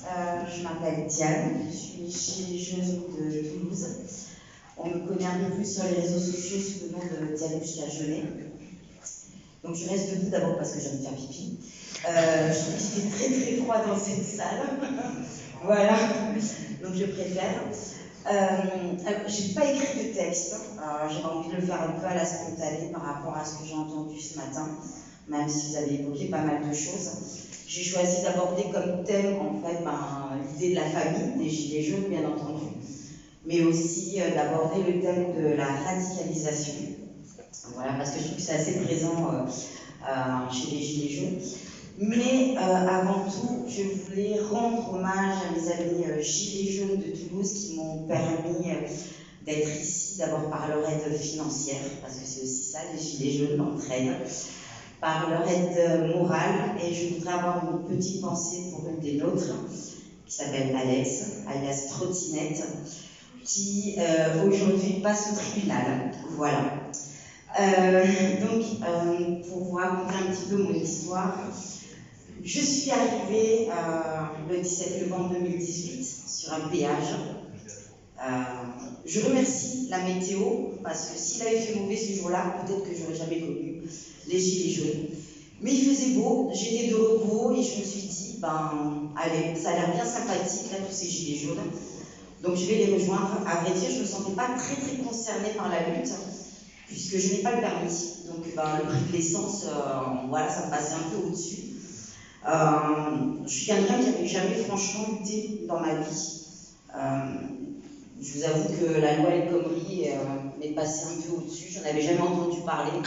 Je m'appelle Diane, je suis gilet jaune de Toulouse. On me connaît un peu plus sur les réseaux sociaux sous le nom de Diane la Jeunet. Donc je reste debout d'abord parce que j'aime faire pipi. Je trouve qu'il fait très très froid dans cette salle. Voilà, donc je préfère. Je n'ai pas écrit de texte, j'avais envie de le faire un peu à la spontanée par rapport à ce que j'ai entendu ce matin, même si vous avez évoqué pas mal de choses. J'ai choisi d'aborder comme thème en fait l'idée de la famille, des gilets jaunes bien entendu, mais aussi d'aborder le thème de la radicalisation. Voilà, parce que je trouve que c'est assez présent chez les gilets jaunes. Mais avant tout, je voulais rendre hommage à mes amis gilets jaunes de Toulouse qui m'ont permis d'être ici, d'abord par leur aide financière, parce que c'est aussi ça, les gilets jaunes d'entraide, par leur aide morale, et je voudrais avoir une petite pensée pour une des nôtres, qui s'appelle Alex, alias Trottinette, qui aujourd'hui passe au tribunal. Voilà. Pour vous raconter un petit peu mon histoire, je suis arrivée le 17 novembre 2018 sur un péage. Je remercie la météo parce que s'il avait fait mauvais ce jour-là, peut-être que j'aurais jamais connu les gilets jaunes. Mais il faisait beau, j'étais de repos et je me suis dit, allez, ça a l'air bien sympathique là tous ces gilets jaunes. Donc je vais les rejoindre. À vrai dire, je ne me sentais pas très très concernée par la lutte puisque je n'ai pas le permis. Donc le prix de l'essence, voilà, ça me passait un peu au-dessus. Je suis quelqu'un qui n'avait jamais franchement lutté dans ma vie. Je vous avoue que la loi El Khomri m'est passée un peu au-dessus. Je n'en avais jamais entendu parler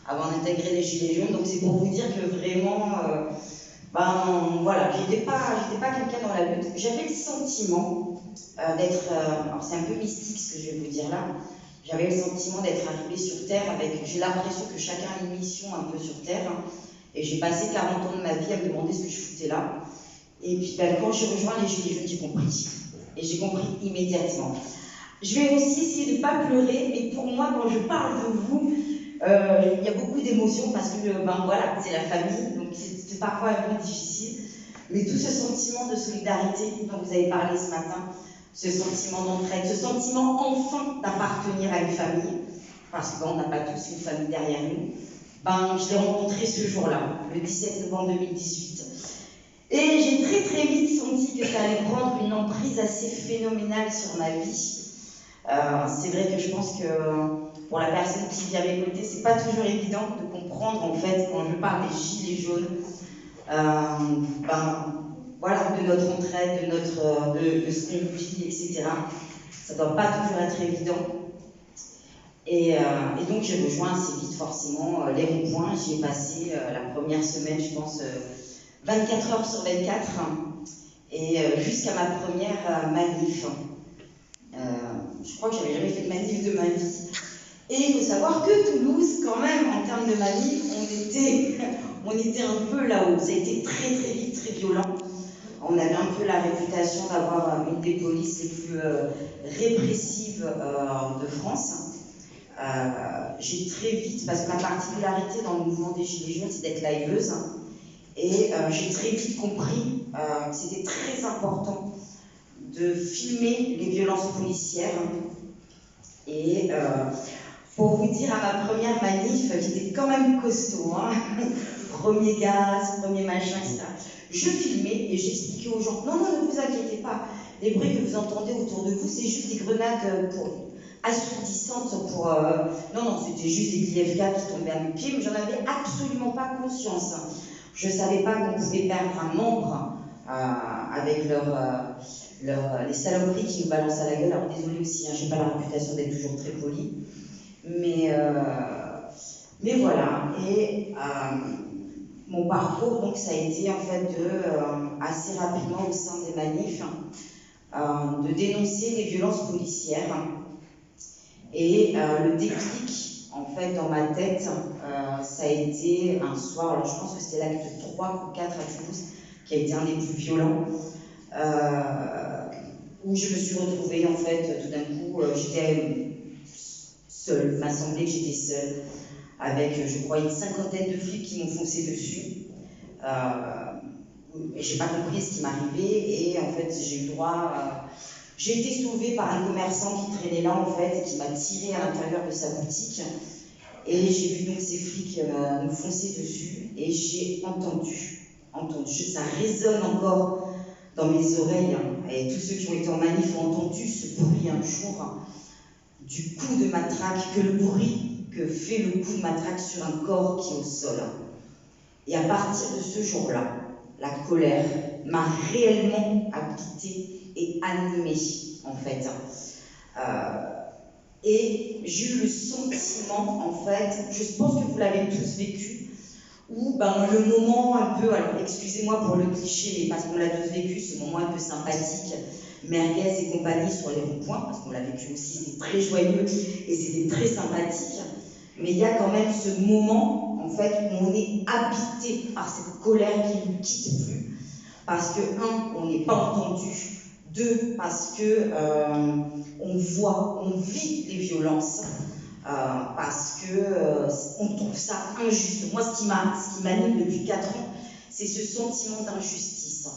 avant d'intégrer les Gilets jaunes. Donc c'est pour vous dire que vraiment, voilà, j'étais pas quelqu'un dans la lutte. J'avais le sentiment d'être, alors c'est un peu mystique ce que je vais vous dire là. J'avais le sentiment d'être arrivée sur Terre avec, j'ai l'impression que chacun a une mission un peu sur Terre. Et j'ai passé 40 ans de ma vie à me demander ce que je foutais là. Et puis quand j'ai rejoint les Gilets jaunes, j'ai compris. Et j'ai compris immédiatement. Je vais aussi essayer de ne pas pleurer, mais pour moi, quand je parle de vous, il y a beaucoup d'émotions parce que voilà, c'est la famille, donc c'est parfois un peu difficile. Mais tout ce sentiment de solidarité dont vous avez parlé ce matin, ce sentiment d'entraide, ce sentiment enfin d'appartenir à une famille, parce qu'on n'a pas tous une famille derrière nous, je l'ai rencontré ce jour-là, le 17 novembre 2018. Et j'ai très très vite senti que ça allait prendre une emprise assez phénoménale sur ma vie. C'est vrai que je pense que pour la personne qui vit à mes côtés, c'est pas toujours évident de comprendre en fait quand je parle des gilets jaunes, voilà, de notre entraide, de ce qu'on vit, etc. Ça doit pas toujours être évident. Et donc j'ai rejoint assez vite forcément les ronds-points. J'y ai passé la première semaine, je pense, 24 heures sur 24, et jusqu'à ma première manif. Je crois que j'avais jamais fait de manif de ma vie. Et il faut savoir que Toulouse, quand même, en termes de manif, on était un peu là-haut. Ça a été très très vite, très violent. On avait un peu la réputation d'avoir une des polices les plus répressives de France. J'ai très vite, parce que ma particularité dans le mouvement des Gilets jaunes, c'est d'être liveuse, et j'ai très vite compris que c'était très important de filmer les violences policières. Et pour vous dire, à ma première manif, qui était quand même costaud, hein, premier gaz, premier machin, etc., je filmais et j'expliquais aux gens, non, ne vous inquiétez pas, les bruits que vous entendez autour de vous, c'est juste des grenades assourdissantes pour... Non, c'était juste des GFK qui tombaient à mes pieds, mais j'en avais absolument pas conscience. Je ne savais pas qu'on pouvait perdre un membre avec les saloperies qui nous balancent à la gueule. Alors désolé aussi, je n'ai pas la réputation d'être toujours très polie, mais voilà. Et mon parcours, donc, ça a été en fait assez rapidement au sein des manifs, de dénoncer les violences policières. Et le déclic, en fait, dans ma tête, ça a été un soir, alors je pense que c'était l'acte 3 ou 4 à Toulouse, qui a été un des plus violents, où je me suis retrouvée, en fait, tout d'un coup, j'étais seule, il m'a semblé que j'étais seule, avec, je crois, une cinquantaine de flics qui m'ont foncé dessus. j'ai pas compris ce qui m'arrivait, et en fait, j'ai eu droit. J'ai été sauvée par un commerçant qui traînait là, en fait, et qui m'a tiré à l'intérieur de sa boutique. Et j'ai vu donc ces flics nous foncer dessus, et j'ai entendu, ça résonne encore dans mes oreilles, hein, et tous ceux qui ont été en manif ont entendu ce bruit un jour, hein, du coup de matraque, que le bruit que fait le coup de matraque sur un corps qui est au sol. Et à partir de ce jour-là, la colère m'a réellement habitée et animée, en fait. Et j'ai eu le sentiment, en fait, je pense que vous l'avez tous vécu, où le moment un peu, alors excusez-moi pour le cliché, mais parce qu'on l'a tous vécu, ce moment un peu sympathique, merguez et compagnie sur les ronds-points, parce qu'on l'a vécu aussi, c'était très joyeux et c'était très sympathique, mais il y a quand même ce moment, en fait, où on est habité par cette colère qui ne nous quitte plus, parce que, on n'est pas entendu, 2, parce que on vit les violences, parce que on trouve ça injuste. Moi, ce qui m'anime depuis 4 ans, c'est ce sentiment d'injustice.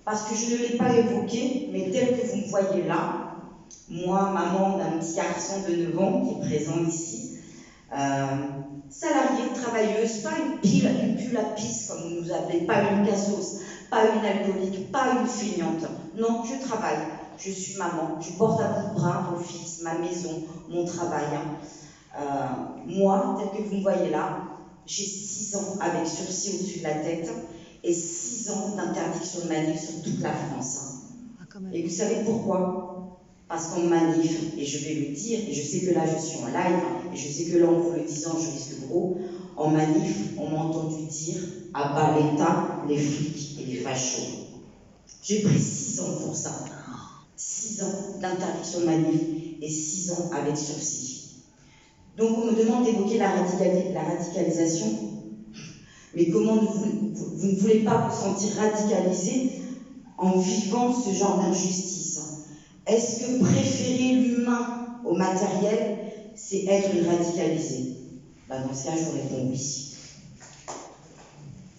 Parce que je ne l'ai pas évoqué, mais tel que vous me voyez là, moi, maman d'un petit garçon de 9 ans qui est présent ici, salariée, travailleuse, pas une pull à pisse comme vous nous appelez, pas une cassos, pas une alcoolique, pas une feignante. Non, je travaille, je suis maman, je porte à bout de bras mon fils, ma maison, mon travail. Moi, tel que vous me voyez là, j'ai 6 ans avec sursis au-dessus de la tête et 6 ans d'interdiction de manif sur toute la France. Et vous savez pourquoi? Parce qu'en manif, et je vais le dire, et je sais que là je suis en live, et je sais que là en vous le disant je risque gros, en manif, on m'a entendu dire « à bas l'État, les flics et les fachos ». J'ai pris 6 ans pour ça. 6 ans d'interdiction de manif et 6 ans avec sursis. Donc on me demande d'évoquer la radicalisation, mais comment vous ne voulez pas vous sentir radicalisé en vivant ce genre d'injustice? Est-ce que préférer l'humain au matériel, c'est être radicalisé? Dans ce cas, je vous réponds oui.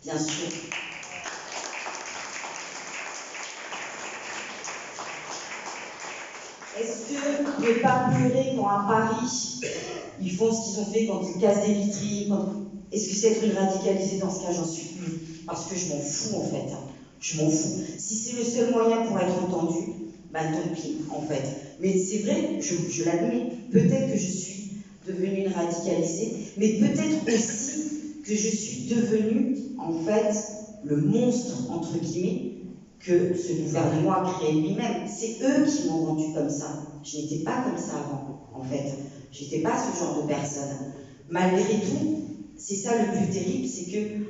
Bien sûr. Est-ce que ne pas pleurer quand à Paris, ils font ce qu'ils ont fait quand ils cassent des vitrines? Est-ce que c'est être radicalisé? Dans ce cas, j'en suis plus. Parce que je m'en fous, en fait. Je m'en fous. Si c'est le seul moyen pour être entendu, tant pis, en fait. Mais c'est vrai, je l'admets, peut-être que je suis devenue une radicalisée, mais peut-être aussi que je suis devenue, en fait, le monstre, entre guillemets, que ce gouvernement a créé lui-même. C'est eux qui m'ont rendu comme ça. Je n'étais pas comme ça avant, en fait. Je n'étais pas ce genre de personne. Malgré tout, c'est ça le plus terrible, c'est que,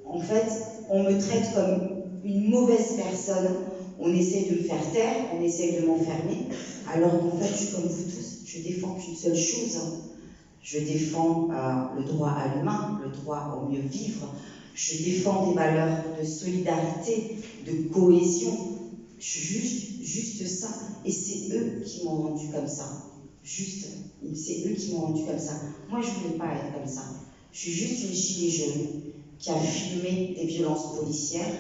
en fait, on me traite comme une mauvaise personne. On essaie de me faire taire, on essaie de m'enfermer, alors qu'en fait, je suis comme vous tous, je défends qu'une seule chose. Je défends le droit à l'humain, le droit au mieux vivre. Je défends des valeurs de solidarité, de cohésion. Juste ça. Et c'est eux qui m'ont rendu comme ça. Juste, c'est eux qui m'ont rendu comme ça. Moi, je ne voulais pas être comme ça. Je suis juste une gilet jaune qui a filmé des violences policières,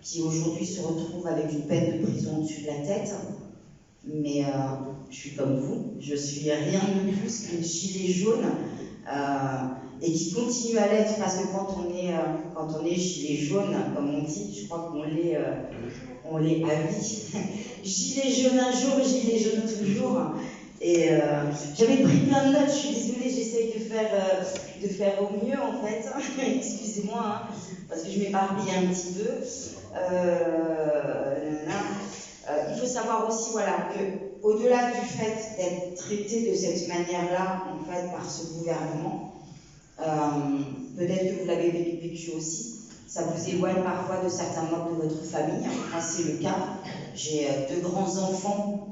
qui aujourd'hui se retrouve avec une peine de prison au-dessus de la tête. Mais je suis comme vous, je suis rien de plus qu'une gilet jaune et qui continue à l'être, parce que quand on est gilet jaune, comme on dit, je crois qu'on l'est à vie. Gilet jaune un jour, gilet jaune toujours. Et j'avais pris plein de notes, je suis désolée, j'essaye de faire au mieux en fait. Excusez-moi, hein, parce que je m'éparpille un petit peu. Il faut savoir aussi, voilà, que au-delà du fait d'être traité de cette manière-là, en fait, par ce gouvernement, peut-être que vous l'avez vécu aussi, ça vous éloigne parfois de certains membres de votre famille. Moi, c'est le cas. J'ai 2 grands-enfants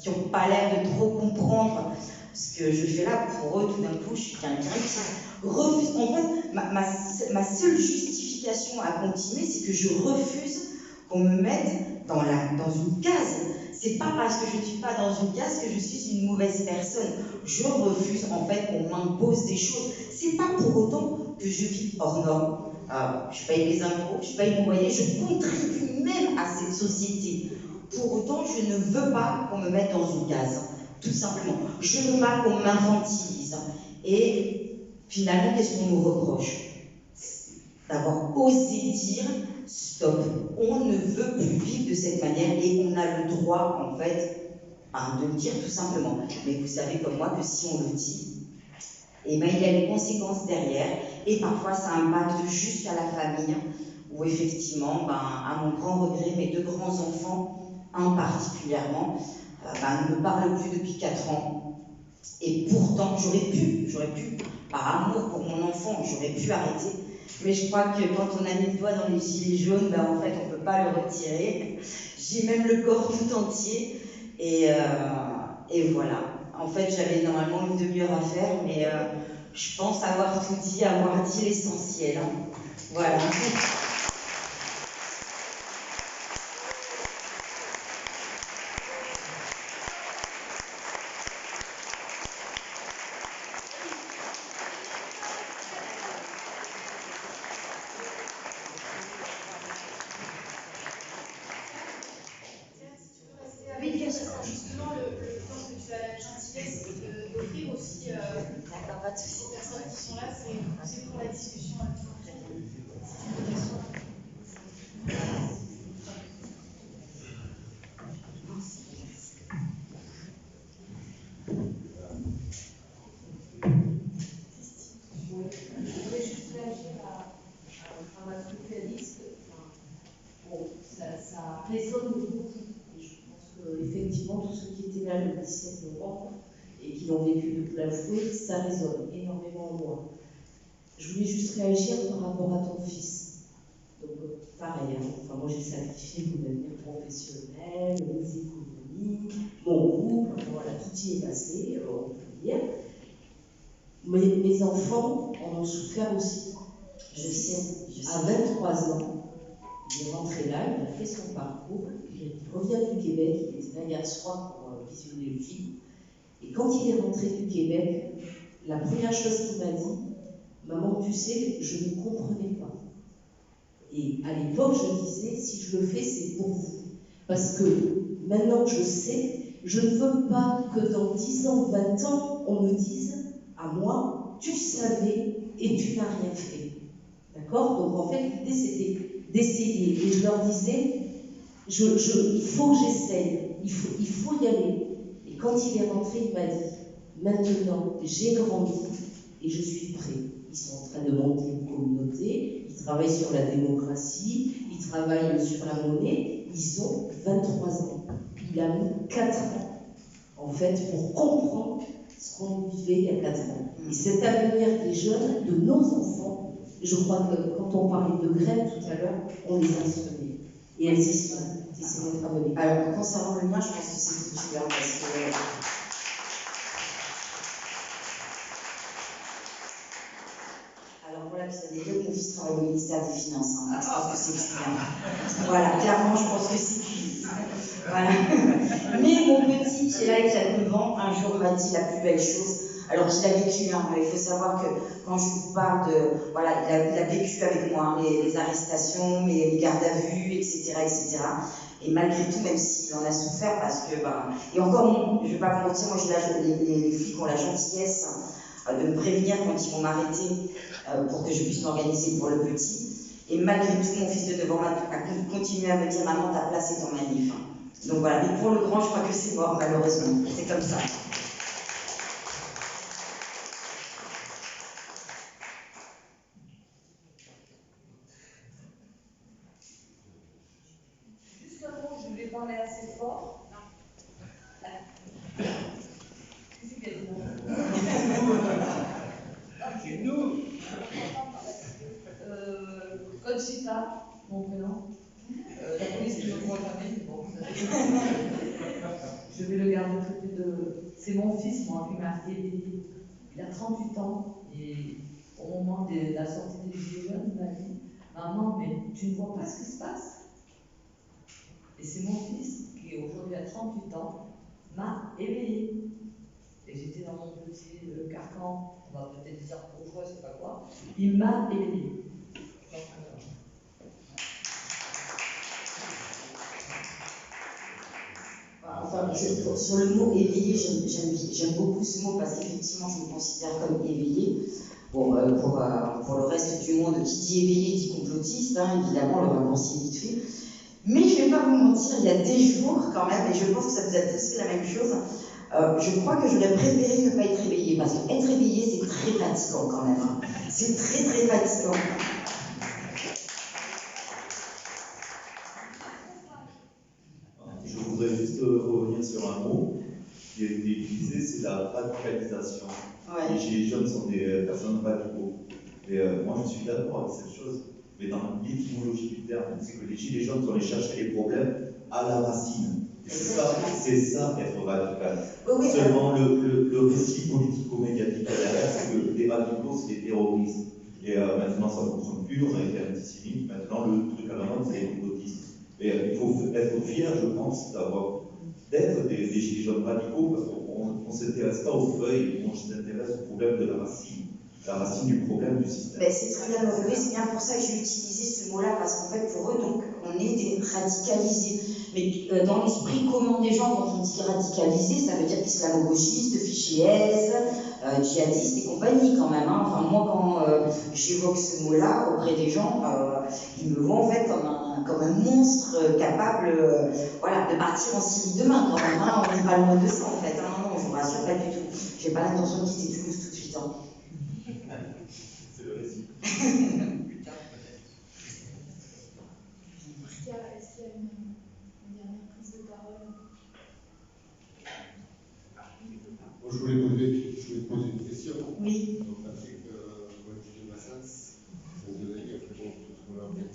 qui n'ont pas l'air de trop comprendre ce que je fais là. Pour eux, tout d'un coup, je suis quelqu'un qui refuse. En fait, ma seule justification à continuer, c'est que je refuse qu'on me mette dans une case. C'est pas parce que je ne suis pas dans une case que je suis une mauvaise personne. Je refuse en fait qu'on m'impose des choses. C'est pas pour autant que je vis hors norme. je paye mes impôts, je paye mon loyer, je contribue même à cette société. Pour autant, je ne veux pas qu'on me mette dans une case, tout simplement. Je ne veux pas qu'on m'infantilise. Et finalement, qu'est-ce qu'on nous reproche? D'avoir osé dire stop, on ne veut plus vivre de cette manière et on a le droit, en fait, de le dire tout simplement. Mais vous savez comme moi que si on le dit, eh ben, il y a les conséquences derrière et parfois ça impacte juste à la famille où effectivement, à mon grand regret, mes deux grands-enfants, un particulièrement, ne me parlent plus depuis 4 ans. Et pourtant, j'aurais pu, par amour pour mon enfant, j'aurais pu arrêter. Mais je crois que quand on a mis le doigt dans les gilets jaunes, en fait, on ne peut pas le retirer. J'ai même le corps tout entier. Et voilà. En fait, j'avais normalement une demi-heure à faire, mais je pense avoir tout dit, avoir dit l'essentiel. Voilà. Oui, bien sûr. Justement, je pense que tu as la gentillesse d'offrir aussi D'accord, pas de souci. aux personnes qui sont là, c'est pour la discussion. C'est une question. Je voudrais juste réagir à ce que tu as dit. Bon, ça résonne beaucoup. Et je pense qu'effectivement, tous ceux qui étaient là le 17 novembre et qui l'ont vécu de plein fouet, ça résonne énormément en moi. Je voulais juste réagir par rapport à ton fils. Donc, pareil, moi j'ai sacrifié mon avenir professionnel, mes économies, mon couple, voilà, tout y est passé, on peut le dire. Mes enfants en ont souffert aussi. Je sais, à 23 ans, il est rentré là, il a fait son parcours, il revient du Québec, il était là hier soir pour visionner le film. Et quand il est rentré du Québec, la première chose qu'il m'a dit, maman, tu sais, je ne comprenais pas. Et à l'époque, je disais, si je le fais, c'est pour vous. Parce que maintenant que je sais, je ne veux pas que dans 10 ans, 20 ans, on me dise, à moi, tu savais et tu n'as rien fait. D'accord? Donc en fait, l'idée c'était d'essayer. Et je leur disais, il faut que j'essaye, il faut y aller. Et quand il est rentré, il m'a dit, maintenant, j'ai grandi et je suis prêt. Ils sont en train de monter une communauté, ils travaillent sur la démocratie, ils travaillent sur la monnaie, ils ont 23 ans. Il a mis 4 ans, en fait, pour comprendre ce qu'on vivait il y a 4 ans. Et cet avenir des jeunes, de nos enfants, je crois que quand on parlait de graines tout à l'heure, on les a semées. Et elles y sont. Et c'est notre avenir. Alors, concernant le mien, je pense que c'est foutu, parce que... Alors, pour la petite anecdote, mon fils travaille au ministère des Finances. Je pense que c'est cuit. Voilà, clairement, je pense que c'est cuit. Voilà. Mais mon petit, qui est là et qui a 9 ans, un jour m'a dit la plus belle chose. Alors qu'il a vécu, il faut savoir que quand je vous parle de... Voilà, il a vécu avec moi les arrestations, les gardes à vue, etc., etc. Et malgré tout, même s'il en a souffert, parce que... et encore, je ne vais pas vous mentir, moi, les flics ont la gentillesse de me prévenir quand ils vont m'arrêter pour que je puisse m'organiser pour le petit. Et malgré tout, mon fils de 9 ans a continué à me dire « Maman, ta place est en manif ». Donc voilà, mais pour le grand, je crois que c'est mort, malheureusement. C'est comme ça. Juste un mot, je voulais parler assez fort. C'est nous. Conchita, mon prénom. La police ne me voit jamais, mais bon, je vais le garder près de... C'est mon fils, moi, qui m'a aidé. Il a 38 ans et au moment de la sortie des Gilets jaunes, il m'a dit « Maman, mais tu ne vois pas ce qui se passe ?» Et c'est mon fils, qui aujourd'hui a 38 ans, m'a éveillé. Et j'étais dans mon petit carcan, on va peut-être dire bourgeois, je sais pas quoi. Il m'a éveillé. Donc Sur le mot éveillé, j'aime beaucoup ce mot parce qu'effectivement, je me considère comme éveillé. Bon, pour le reste du monde, qui dit éveillé dit complotiste, hein, évidemment, le raccourci est vite fait. Mais je ne vais pas vous mentir, il y a des jours quand même, et je pense que ça vous a tous fait la même chose, je crois que j'aurais préféré ne pas être éveillé, parce qu'être éveillé, c'est très fatigant quand même. Hein. C'est très très fatigant. Je voudrais juste revenir sur un mot qui a été utilisé, c'est la radicalisation. Ouais. Les gilets jaunes sont des personnes radicaux. Et moi, je suis d'accord avec cette chose. Mais dans l'étymologie du terme, c'est que les gilets jaunes sont allés chercher les problèmes à la racine. C'est ça être radical. Oui, seulement le récit politico-médiatique derrière, c'est que les radicaux, c'est des terroristes. Et maintenant, ça ne fonctionne plus, on a été antisémite, maintenant le truc à la mode, c'est les complotistes. Et il faut être fier, je pense, d'être des gilets jaunes radicaux, parce qu'on ne s'intéresse pas aux feuilles, on s'intéresse au problème de la racine du problème du système. Ben, c'est très bien, oui, c'est bien pour ça que j'ai utilisé ce mot-là, parce qu'en fait, pour eux, donc, on est des radicalisés. Mais dans l'esprit commun des gens, quand on dit radicalisé, ça veut dire islamo-gauchiste, fichier S, djihadiste et compagnie quand même. Hein. Enfin, moi, quand j'évoque ce mot-là auprès des gens, ils me voient en fait comme un monstre capable voilà, de partir en Syrie demain quand même. Hein. On n'est pas loin de ça en fait. Hein. Non, je vous rassure, pas du tout. J'ai pas l'intention de quitter Toulouse tout de suite. Hein. C'est le récit. Est-ce qu'il y a une dernière prise de parole? Moi, je voulais poser une question. Oui. Donc, Patrick, de Massens, désolé, après bon, tout ce qu'on a fait.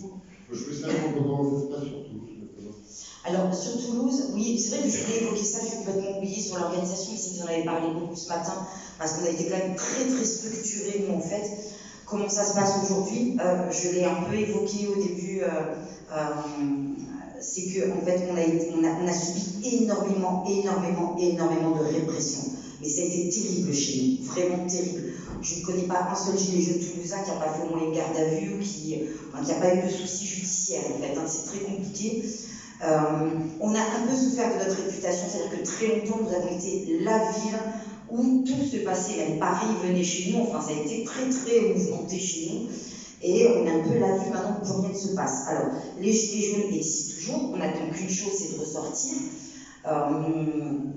Je voulais savoir comment ça se passe sur Toulouse maintenant. Alors, sur Toulouse, oui, c'est vrai que je voulais évoquer ça, j'ai complètement oublié sur l'organisation, si vous en avez parlé beaucoup ce matin, parce qu'on a été quand même très très structurés, nous, en fait. Comment ça se passe aujourd'hui? Je l'ai un peu évoqué au début, c'est qu'en fait, on a subi énormément de répression. Mais ça a été terrible chez nous, vraiment terrible. Je ne connais pas un seul gilet jaune toulousain qui n'a pas fait au moins une garde à vue ou qui n'a pas eu de soucis judiciaires, en fait. Hein, c'est très compliqué. On a un peu souffert de notre réputation, c'est-à-dire que très longtemps, nous avons été la ville où tout se passait, même Paris venait chez nous, enfin ça a été très très mouvementé chez nous, et on a un peu la vue maintenant que rien ne se passe. Alors, les gilets jaunes existent toujours, on n'attend qu'une chose, c'est de ressortir.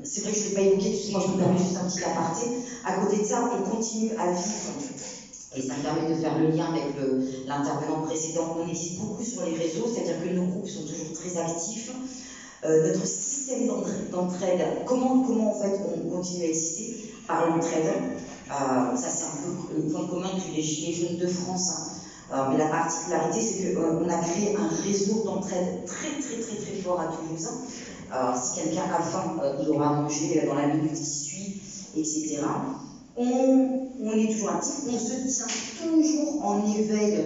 C'est vrai que je ne l'ai pas évoqué, moi je me permets juste un petit aparté. À côté de ça, on continue à vivre, et ça me permet de faire le lien avec l'intervenant précédent. On existe beaucoup sur les réseaux, c'est-à-dire que nos groupes sont toujours très actifs. Notre système d'entraide, comment en fait on continue à exister? Par l'entraide. Ça c'est un peu le point commun que les Gilets jaunes de France. Hein. Mais la particularité c'est qu'on a créé un réseau d'entraide très très très très fort à Toulouse. Si quelqu'un a faim, il aura à manger dans la minute qui suit, etc. On est toujours actif, on se tient toujours en éveil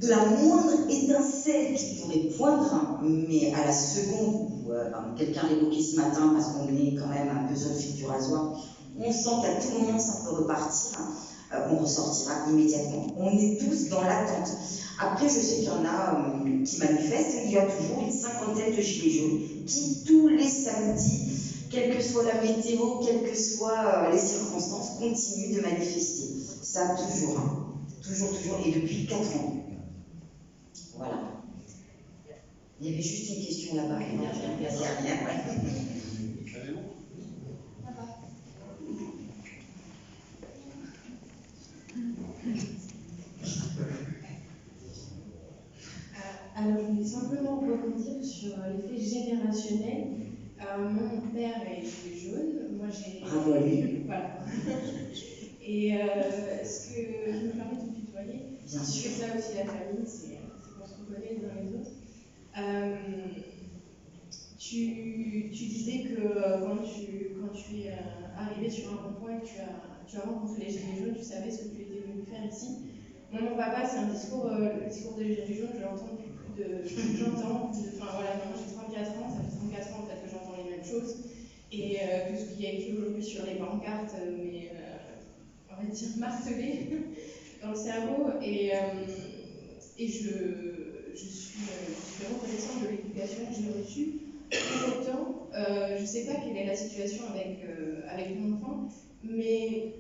de la moindre étincelle qui pourrait poindre, mais à la seconde où quelqu'un l'évoquait ce matin, parce qu'on est quand même un peu sur le fil du rasoir, on sent qu'à tout moment ça peut repartir, on ressortira immédiatement. On est tous dans l'attente. Après, je sais qu'il y en a qui manifestent, il y a toujours une cinquantaine de gilets jaunes qui, tous les samedis, quelle que soit la météo, quelles que soient les circonstances, continuent de manifester. Ça, toujours, hein. Toujours, et depuis 4 ans. Voilà. Il y avait juste une question là-bas. Il n'y a rien. Alors, je voulais simplement rebondir sur l'effet générationnel. Mon père est gilet jaune, moi j'ai... Bravo à lui. Voilà. Et est-ce que je me permets de vous tutoyer? Bien sûr. C'est ça aussi la famille, c'est qu'on se reconnaît les uns les autres. Tu disais que quand tu es arrivé sur un rond-point et que tu as rencontré les gilets jaunes, tu savais ce que tu étais venu faire ici. Moi, mon papa, c'est un discours, le discours des gilets jaunes, je l'entends depuis enfin voilà, moi j'ai 34 ans, ça fait 34 ans en fait que j'entends les mêmes choses, et que ce qui est écrit aujourd'hui sur les pancartes, mais on va dire martelé dans le cerveau, et je suis reconnaissante de l'éducation que j'ai reçue. Pour autant, je ne sais pas quelle est la situation avec mon enfant, mais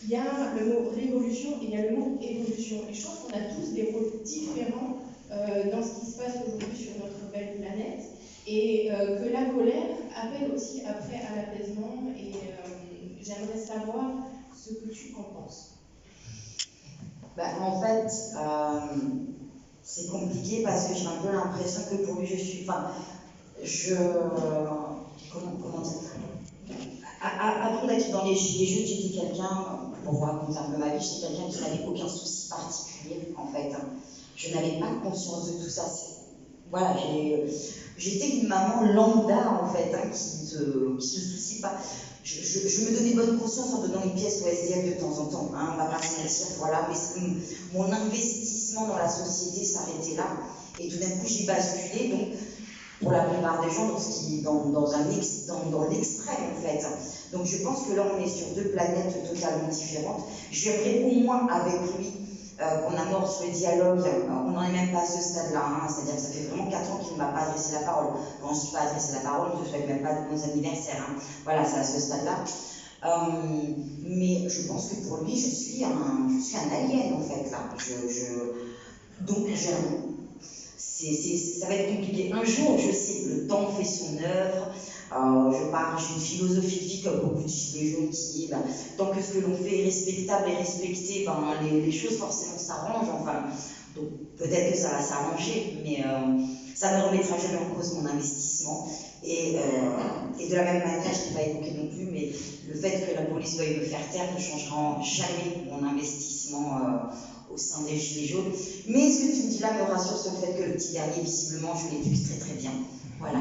il y a le mot révolution et il y a le mot évolution. Et je pense qu'on a tous des rôles différents dans ce qui se passe aujourd'hui sur notre belle planète, et que la colère appelle aussi après à l'apaisement, et j'aimerais savoir ce que tu en penses. En fait, c'est compliqué parce que j'ai un peu l'impression que pour lui, comment dire, avant d'être dans les gilets jaunes, j'étais quelqu'un, pour vous raconter un peu ma vie, j'étais quelqu'un qui n'avait aucun souci particulier, en fait. Je n'avais pas conscience de tout ça. Voilà, j'étais une maman lambda, en fait, qui se soucie pas. Je me donnais bonne conscience en donnant une pièce au SDF de temps en temps, hein, on va pas se mentir, voilà, mais mon investissement dans la société s'arrêtait là, et tout d'un coup j'ai basculé, donc, pour la plupart des gens, dans l'extrême, en fait. Donc je pense que là on est sur deux planètes totalement différentes. J'aimerais au moins avec lui qu'on amorce le dialogue. On n'en est même pas à ce stade-là, hein. C'est-à-dire que ça fait vraiment 4 ans qu'il ne m'a pas adressé la parole. Quand je ne dis pas adressé la parole, on ne se souhaite même pas de bons anniversaires, hein. Voilà, c'est à ce stade-là. Mais je pense que pour lui, je suis un alien, en fait, là. Donc, ça va être compliqué. Un jour, je sais que le temps fait son œuvre. J'ai une philosophie de vie comme beaucoup de gilets jaunes qui est, tant que ce que l'on fait est respectable et respecté, les choses forcément s'arrangent. Enfin, donc peut-être que ça va s'arranger, mais ça ne remettra jamais en cause mon investissement. Et de la même manière, je n'ai pas évoqué non plus, mais le fait que la police veuille me faire taire ne changera jamais mon investissement au sein des gilets jaunes. Mais ce que tu me dis là me rassure sur le fait que le petit dernier, visiblement, je l'éduque très très bien. Voilà.